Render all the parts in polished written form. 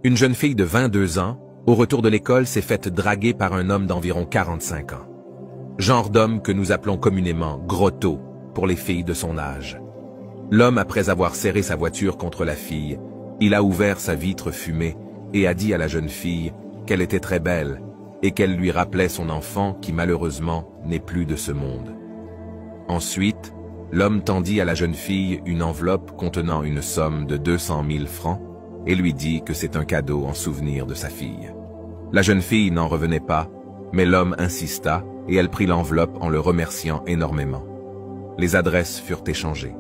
Une jeune fille de 22 ans, au retour de l'école, s'est faite draguer par un homme d'environ 45 ans. Genre d'homme que nous appelons communément grotto pour les filles de son âge. L'homme, après avoir serré sa voiture contre la fille, il a ouvert sa vitre fumée et a dit à la jeune fille qu'elle était très belle et qu'elle lui rappelait son enfant qui malheureusement n'est plus de ce monde. Ensuite, l'homme tendit à la jeune fille une enveloppe contenant une somme de 200 000 francs et lui dit que c'est un cadeau en souvenir de sa fille. La jeune fille n'en revenait pas, mais l'homme insista et elle prit l'enveloppe en le remerciant énormément. Les adresses furent échangées.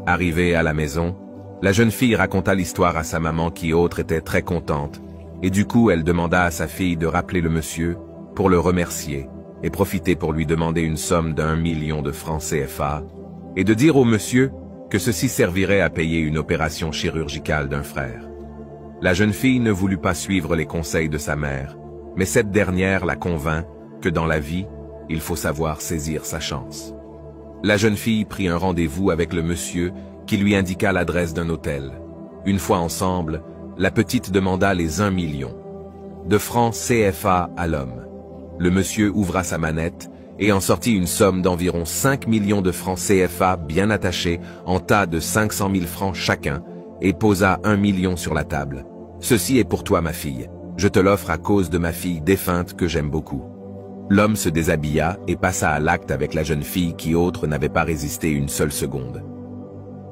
Arrivée à la maison, la jeune fille raconta l'histoire à sa maman qui autre était très contente, et du coup elle demanda à sa fille de rappeler le monsieur pour le remercier et profiter pour lui demander une somme d'1 million de francs CFA et de dire au monsieur que ceci servirait à payer une opération chirurgicale d'un frère. La jeune fille ne voulut pas suivre les conseils de sa mère, mais cette dernière la convint que dans la vie, il faut savoir saisir sa chance. La jeune fille prit un rendez-vous avec le monsieur qui lui indiqua l'adresse d'un hôtel. Une fois ensemble, la petite demanda les 1 million de francs CFA à l'homme. Le monsieur ouvra sa manette et en sortit une somme d'environ 5 millions de francs CFA bien attachés en tas de 500 000 francs chacun et posa 1 million sur la table. « Ceci est pour toi, ma fille. Je te l'offre à cause de ma fille défunte que j'aime beaucoup. » L'homme se déshabilla et passa à l'acte avec la jeune fille qui autre n'avait pas résisté une seule seconde.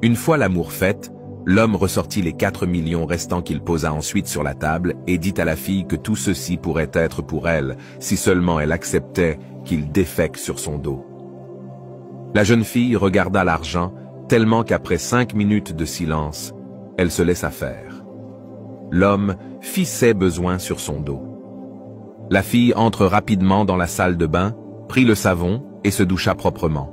Une fois l'amour fait, l'homme ressortit les 4 millions restants qu'il posa ensuite sur la table et dit à la fille que tout ceci pourrait être pour elle si seulement elle acceptait qu'il défèque sur son dos. La jeune fille regarda l'argent tellement qu'après 5 minutes de silence, elle se laissa faire. L'homme fit ses besoins sur son dos. La fille entre rapidement dans la salle de bain, prit le savon et se doucha proprement.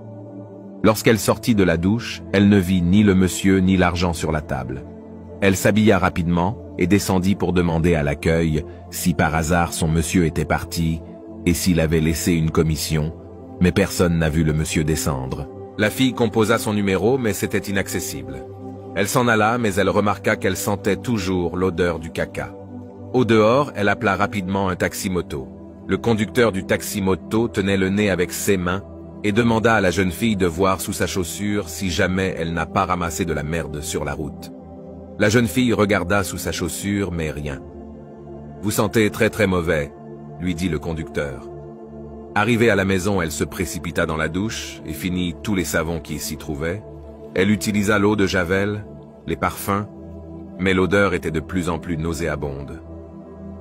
Lorsqu'elle sortit de la douche, elle ne vit ni le monsieur ni l'argent sur la table. Elle s'habilla rapidement et descendit pour demander à l'accueil si par hasard son monsieur était parti et s'il avait laissé une commission, mais personne n'a vu le monsieur descendre. La fille composa son numéro, mais c'était inaccessible. Elle s'en alla, mais elle remarqua qu'elle sentait toujours l'odeur du caca. Au dehors, elle appela rapidement un taxi-moto. Le conducteur du taxi-moto tenait le nez avec ses mains et demanda à la jeune fille de voir sous sa chaussure si jamais elle n'a pas ramassé de la merde sur la route. La jeune fille regarda sous sa chaussure, mais rien. « Vous sentez très très mauvais », lui dit le conducteur. Arrivée à la maison, elle se précipita dans la douche et finit tous les savons qui s'y trouvaient. Elle utilisa l'eau de Javel, les parfums, mais l'odeur était de plus en plus nauséabonde.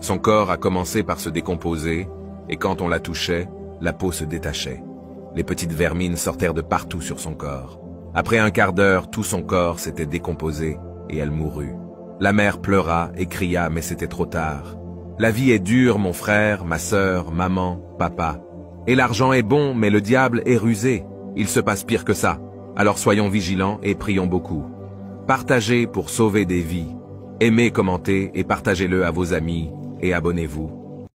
Son corps a commencé par se décomposer, et quand on la touchait, la peau se détachait. Les petites vermines sortèrent de partout sur son corps. Après un quart d'heure, tout son corps s'était décomposé, et elle mourut. La mère pleura et cria, mais c'était trop tard. La vie est dure, mon frère, ma sœur, maman, papa. Et l'argent est bon, mais le diable est rusé. Il se passe pire que ça. Alors soyons vigilants et prions beaucoup. Partagez pour sauver des vies. Aimez, commentez et partagez-le à vos amis et abonnez-vous.